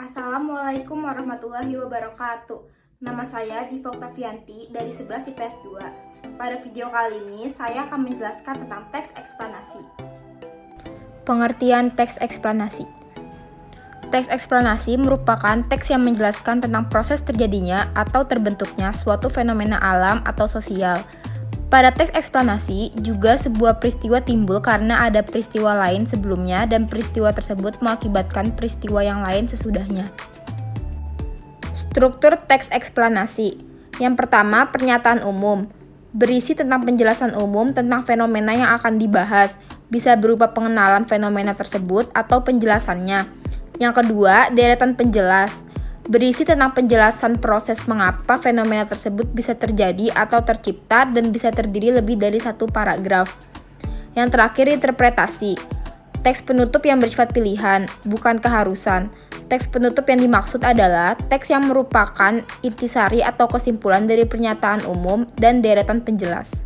Assalamualaikum warahmatullahi wabarakatuh. Nama saya Diva Oktavianti dari 11 IPS 2. Pada video kali ini saya akan menjelaskan tentang teks eksplanasi. Pengertian teks eksplanasi. Teks eksplanasi merupakan teks yang menjelaskan tentang proses terjadinya atau terbentuknya suatu fenomena alam atau sosial. Pada teks eksplanasi, juga sebuah peristiwa timbul karena ada peristiwa lain sebelumnya dan peristiwa tersebut mengakibatkan peristiwa yang lain sesudahnya. Struktur teks eksplanasi. Yang pertama, pernyataan umum. Berisi tentang penjelasan umum tentang fenomena yang akan dibahas, bisa berupa pengenalan fenomena tersebut atau penjelasannya. Yang kedua, deretan penjelas. Berisi tentang penjelasan proses mengapa fenomena tersebut bisa terjadi atau tercipta dan bisa terdiri lebih dari satu paragraf. Yang terakhir, interpretasi. Teks penutup yang bersifat pilihan, bukan keharusan. Teks penutup yang dimaksud adalah teks yang merupakan intisari atau kesimpulan dari pernyataan umum dan deretan penjelas.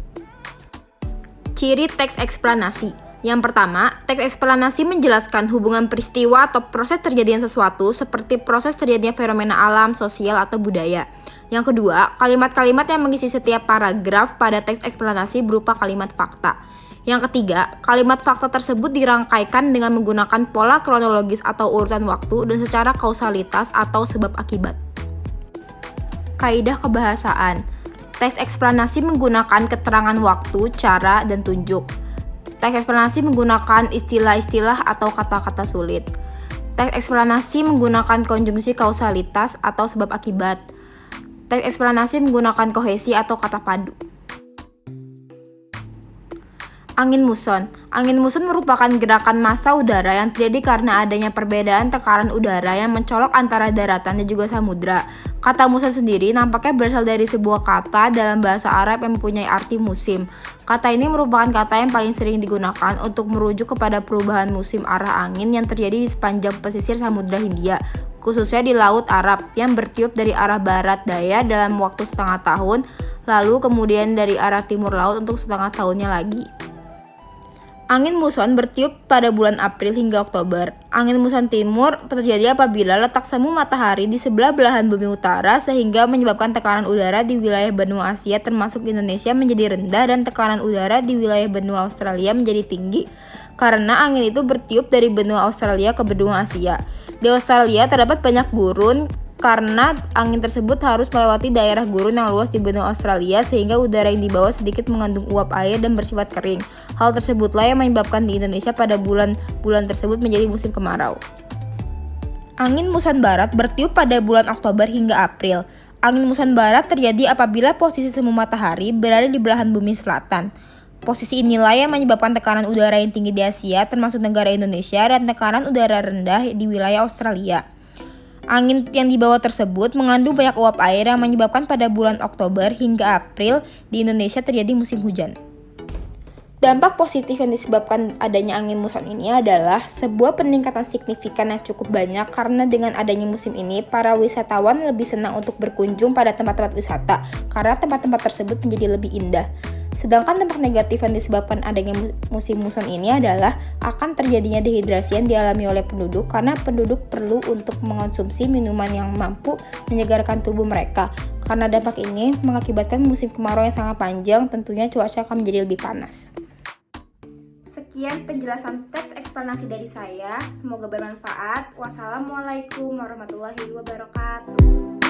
Ciri teks eksplanasi. Yang pertama, teks eksplanasi menjelaskan hubungan peristiwa atau proses terjadinya sesuatu seperti proses terjadinya fenomena alam, sosial, atau budaya. Yang kedua, kalimat-kalimat yang mengisi setiap paragraf pada teks eksplanasi berupa kalimat fakta. Yang ketiga, kalimat fakta tersebut dirangkaikan dengan menggunakan pola kronologis atau urutan waktu dan secara kausalitas atau sebab akibat. Kaidah kebahasaan. Teks eksplanasi menggunakan keterangan waktu, cara, dan tunjuk. Teks eksplanasi menggunakan istilah-istilah atau kata-kata sulit. Teks eksplanasi menggunakan konjungsi kausalitas atau sebab akibat. Teks eksplanasi menggunakan kohesi atau kata padu. Angin muson. Angin muson merupakan gerakan massa udara yang terjadi karena adanya perbedaan tekanan udara yang mencolok antara daratan dan juga samudra. Kata muson sendiri nampaknya berasal dari sebuah kata dalam bahasa Arab yang mempunyai arti musim. Kata ini merupakan kata yang paling sering digunakan untuk merujuk kepada perubahan musim arah angin yang terjadi di sepanjang pesisir Samudra Hindia, khususnya di Laut Arab yang bertiup dari arah barat daya dalam waktu setengah tahun, lalu kemudian dari arah timur laut untuk setengah tahunnya lagi. Angin muson bertiup pada bulan April hingga Oktober. Angin muson timur terjadi apabila letak semu matahari di sebelah belahan bumi utara sehingga menyebabkan tekanan udara di wilayah benua Asia termasuk Indonesia menjadi rendah dan tekanan udara di wilayah benua Australia menjadi tinggi karena angin itu bertiup dari benua Australia ke benua Asia. Di Australia terdapat banyak gurun karena angin tersebut harus melewati daerah gurun yang luas di benua Australia sehingga udara yang dibawa sedikit mengandung uap air dan bersifat kering. Hal tersebutlah yang menyebabkan di Indonesia pada bulan-bulan tersebut menjadi musim kemarau. Angin muson barat bertiup pada bulan Oktober hingga April. Angin muson barat terjadi apabila posisi semu matahari berada di belahan bumi selatan. Posisi inilah yang menyebabkan tekanan udara yang tinggi di Asia termasuk negara Indonesia dan tekanan udara rendah di wilayah Australia. Angin yang dibawa tersebut mengandung banyak uap air yang menyebabkan pada bulan Oktober hingga April di Indonesia terjadi musim hujan. Dampak positif yang disebabkan adanya angin muson ini adalah sebuah peningkatan signifikan yang cukup banyak karena dengan adanya musim ini para wisatawan lebih senang untuk berkunjung pada tempat-tempat wisata karena tempat-tempat tersebut menjadi lebih indah. Sedangkan dampak negatif yang disebabkan adanya musim muson ini adalah akan terjadinya dehidrasi yang dialami oleh penduduk karena penduduk perlu untuk mengonsumsi minuman yang mampu menyegarkan tubuh mereka. Karena dampak ini mengakibatkan musim kemarau yang sangat panjang, tentunya cuaca akan menjadi lebih panas. Sekian penjelasan teks eksplanasi dari saya, semoga bermanfaat. Wassalamualaikum warahmatullahi wabarakatuh.